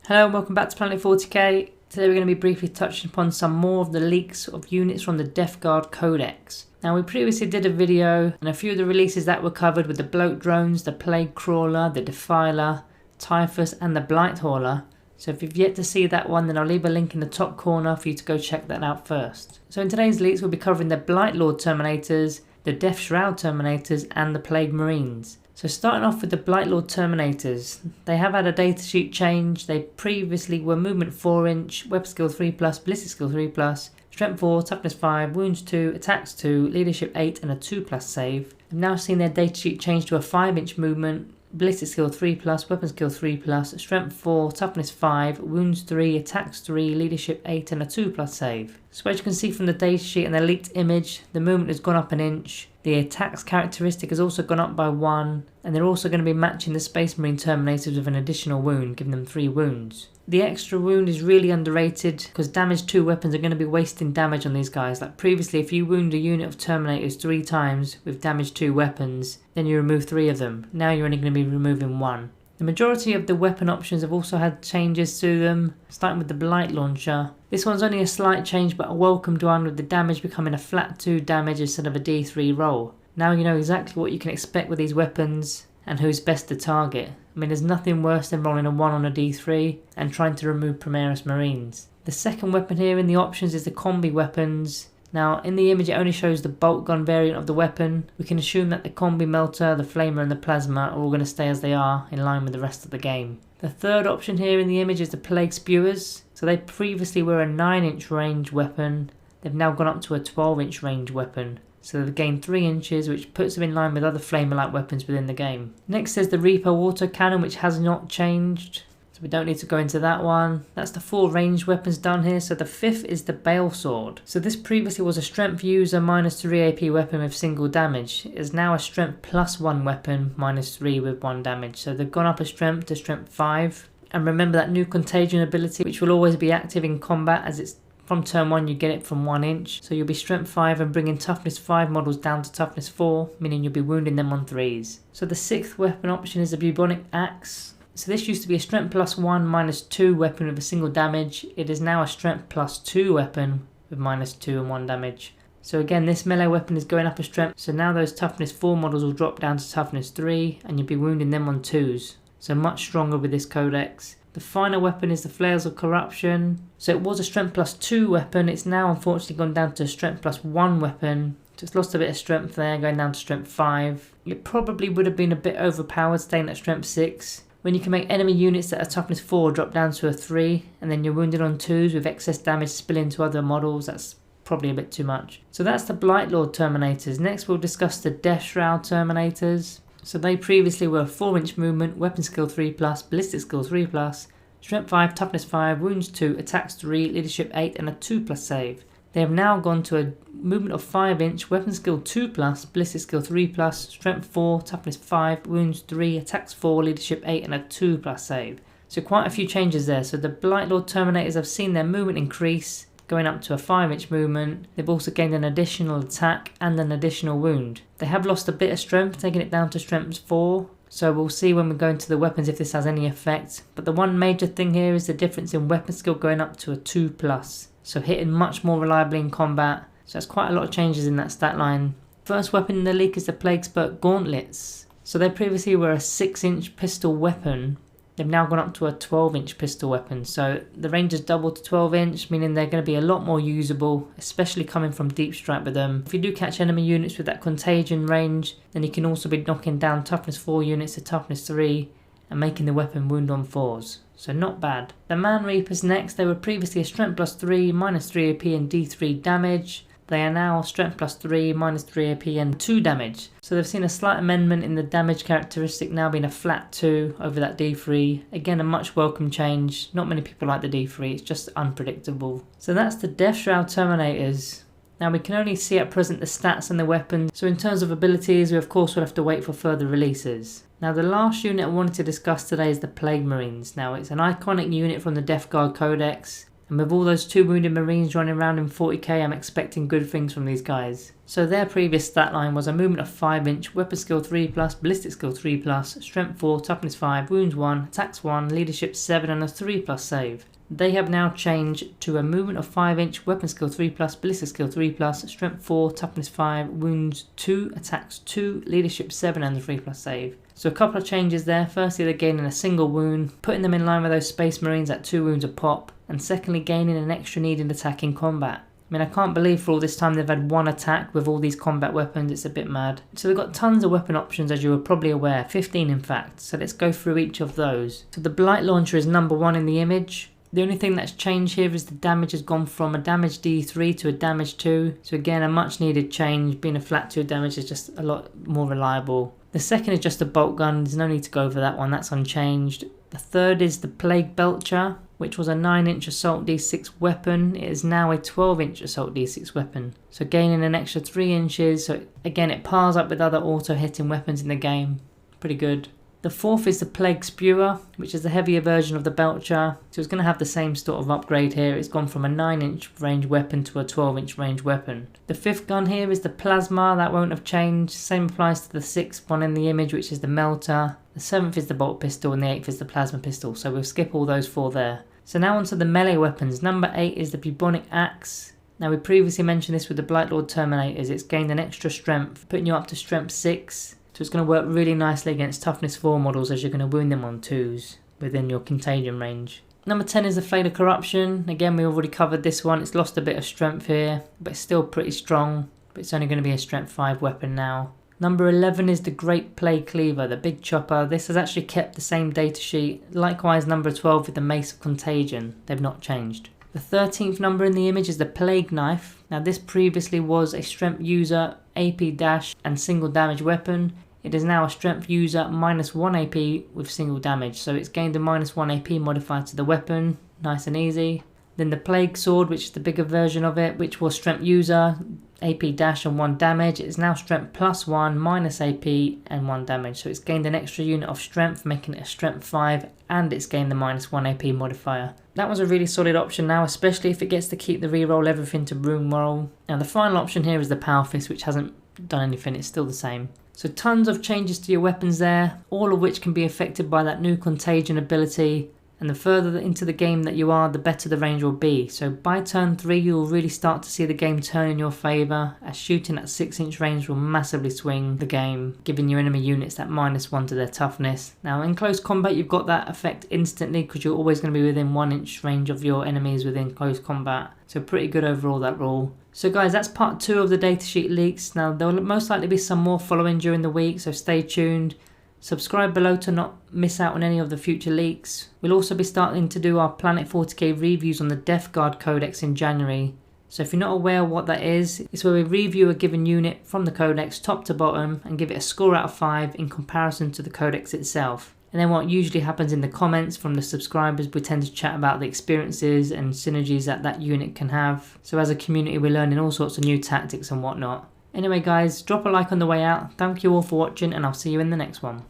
Hello and welcome back to Planet 40k. Today we're going to be briefly touching upon some more of the leaks of units from the Deathguard Codex. Now we previously did a video and a few of the releases that were covered with the Bloat Drones, the Plague Crawler, the Defiler, Typhus and the Blight Hauler. So if you've yet to see that one, then I'll leave a link in the top corner for you to go check that out first. So in today's leaks we'll be covering the Blight Lord Terminators, the Death Shroud Terminators and the Plague Marines. So starting off with the Blight Lord Terminators, they have had a datasheet change. They previously were movement 4-inch, weapon skill 3+, ballistic skill 3+, strength 4, toughness 5, wounds 2, attacks 2, leadership 8 and a 2+ save. I've now seen their datasheet change to a 5-inch movement, ballistic skill 3+, weapon skill 3+, strength 4, toughness 5, wounds 3, attacks 3, leadership 8 and a 2+ save. So as you can see from the datasheet and the leaked image, the movement has gone up an inch. The attacks characteristic has also gone up by 1, and they're also going to be matching the Space Marine Terminators with an additional wound, giving them 3 wounds. The extra wound is really underrated because damage 2 weapons are going to be wasting damage on these guys. Like previously, if you wound a unit of Terminators 3 times with damage 2 weapons, then you remove 3 of them. Now you're only going to be removing 1. The majority of the weapon options have also had changes to them, starting with the Blight Launcher. This one's only a slight change but a welcomed one, with the damage becoming a flat 2 damage instead of a D3 roll. Now you know exactly what you can expect with these weapons and who's best to target. I mean, there's nothing worse than rolling a 1 on a D3 and trying to remove Primaris Marines. The second weapon here in the options is the combi weapons. Now in the image it only shows the bolt gun variant of the weapon. We can assume that the combi melter, the flamer and the plasma are all going to stay as they are in line with the rest of the game. The third option here in the image is the plague spewers. So they previously were a 9-inch range weapon. They've now gone up to a 12-inch range weapon. So they've gained 3 inches, which puts them in line with other flamer-like weapons within the game. Next is the Reaper Water Cannon, which has not changed. So we don't need to go into that one. That's the 4 ranged weapons done here. So the 5th is the Bale Sword. So this previously was a strength user -3 AP weapon with single damage. It is now a strength +1 weapon -3 with 1 damage. So they've gone up a strength to strength 5. And remember that new contagion ability, which will always be active in combat, as it's from turn 1 you get it from 1 inch. So you'll be strength 5 and bringing toughness 5 models down to toughness 4, meaning you'll be wounding them on 3s. So the 6th weapon option is the Bubonic Axe. So this used to be a strength +1 -2 weapon with a single damage. It is now a strength +2 weapon with -2 and 1 damage. So again, this melee weapon is going up a strength. So now those toughness 4 models will drop down to toughness 3 and you'll be wounding them on 2s. So much stronger with this codex. The final weapon is the Flails of Corruption. So it was a strength +2 weapon. It's now unfortunately gone down to a strength +1 weapon. So it's lost a bit of strength there, going down to strength 5. It probably would have been a bit overpowered staying at strength 6. When you can make enemy units that are toughness 4 drop down to a 3, and then you're wounded on 2s with excess damage spilling to other models, that's probably a bit too much. So that's the Blight Lord Terminators. Next we'll discuss the Death Shroud Terminators. So they previously were a 4-inch movement, weapon skill 3+, ballistic skill 3+, strength 5, toughness 5, wounds 2, attacks 3, leadership 8 and a 2+ save. They have now gone to a movement of 5-inch, weapon skill 2+, ballistic skill 3+, strength 4, toughness 5, wounds 3, attacks 4, leadership 8 and a 2+ save. So quite a few changes there. So the Blight Lord Terminators have seen their movement increase, going up to a 5-inch movement. They've also gained an additional attack and an additional wound. They have lost a bit of strength, taking it down to strength 4. So we'll see when we go into the weapons if this has any effect. But the one major thing here is the difference in weapon skill going up to a 2+. So hitting much more reliably in combat. So that's quite a lot of changes in that stat line. First weapon in the leak is the Plague Spurt Gauntlets. So they previously were a 6-inch pistol weapon. They've now gone up to a 12-inch pistol weapon. So the range has doubled to 12-inch, meaning they're going to be a lot more usable, especially coming from deep strike with them. If you do catch enemy units with that contagion range, then you can also be knocking down toughness 4 units to toughness 3 and making the weapon wound on 4s. So not bad. The Man Reapers next. They were previously a strength +3, -3 AP and D3 damage. They are now strength +3, -3 AP and 2 damage. So they've seen a slight amendment in the damage characteristic, now being a flat 2 over that D3. Again, a much welcome change. Not many people like the D3, it's just unpredictable. So that's the Death Shroud Terminators. Now we can only see at present the stats and the weapons. So in terms of abilities, we of course will have to wait for further releases. Now the last unit I wanted to discuss today is the Plague Marines. Now it's an iconic unit from the Deathguard Codex. And with all those 2 wounded marines running around in 40k, I'm expecting good things from these guys. So their previous stat line was a movement of 5 inch, weapon skill 3+, ballistic skill 3+, strength 4, toughness 5, wounds 1, attacks 1, leadership 7 and a 3+ save. They have now changed to a movement of 5 inch, weapon skill 3+, ballistic skill 3+, strength 4, toughness 5, wounds 2, attacks 2, leadership 7 and a 3+ save. So a couple of changes there. Firstly, they're gaining a single wound, putting them in line with those space marines at 2 wounds a pop, and secondly gaining an extra needed attack in combat. I mean, I can't believe for all this time they've had 1 attack with all these combat weapons, it's a bit mad. So they've got tons of weapon options, as you were probably aware, 15 in fact, so let's go through each of those. So the Blight Launcher is number 1 in the image. The only thing that's changed here is the damage has gone from a damage D3 to a damage 2. So again, a much needed change. Being a flat 2 damage is just a lot more reliable. The second is just a bolt gun. There's no need to go over that one. That's unchanged. The third is the Plague Belcher, which was a 9 inch assault D6 weapon. It is now a 12 inch assault D6 weapon. So gaining an extra 3 inches. So again, it pars up with other auto hitting weapons in the game. Pretty good. The fourth is the Plague Spewer, which is the heavier version of the Belcher. So it's going to have the same sort of upgrade here. It's gone from a 9 inch range weapon to a 12 inch range weapon. The fifth gun here is the Plasma. That won't have changed. Same applies to the sixth one in the image, which is the Melter. The seventh is the Bolt Pistol and the eighth is the Plasma Pistol. So we'll skip all those 4 there. So now onto the melee weapons. Number 8 is the Bubonic Axe. Now we previously mentioned this with the Blight Lord Terminators. It's gained an extra strength, putting you up to strength 6. So it's going to work really nicely against toughness 4 models, as you're going to wound them on 2s within your contagion range. Number 10 is the Fade of Corruption. Again, we already covered this one. It's lost a bit of strength here, but it's still pretty strong. But it's only going to be a strength 5 weapon now. Number 11 is the Great Plague Cleaver, the big chopper. This has actually kept the same datasheet. Likewise, number 12 with the Mace of Contagion. They've not changed. The 13th number in the image is the Plague Knife. Now this previously was a strength user, AP dash and single damage weapon. It is now a strength user -1 AP with single damage, so it's gained a -1 AP modifier to the weapon, nice and easy. Then the Plague Sword, which is the bigger version of it, which was strength user, AP dash and 1 damage. It is now strength +1, -AP and 1 damage, so it's gained an extra unit of strength, making it a strength 5, and it's gained the -1 AP modifier. That was a really solid option now, especially if it gets to keep the reroll everything to room roll. Now the final option here is the Power Fist, which hasn't done anything, it's still the same. So tons of changes to your weapons there, all of which can be affected by that new contagion ability, and the further into the game that you are, the better the range will be. So by turn 3 you will really start to see the game turn in your favour, as shooting at 6 inch range will massively swing the game, giving your enemy units that -1 to their toughness. Now in close combat you've got that effect instantly, because you're always going to be within 1 inch range of your enemies within close combat. So pretty good overall, that rule. So guys, that's part 2 of the datasheet leaks. Now there will most likely be some more following during the week, so stay tuned. Subscribe below to not miss out on any of the future leaks. We'll also be starting to do our Planet 40k reviews on the Deathguard Codex in January. So if you're not aware of what that is, it's where we review a given unit from the Codex top to bottom and give it a score out of 5 in comparison to the Codex itself. And then what usually happens in the comments from the subscribers, we tend to chat about the experiences and synergies that that unit can have. So as a community we're learning all sorts of new tactics and whatnot. Anyway guys, drop a like on the way out. Thank you all for watching and I'll see you in the next one.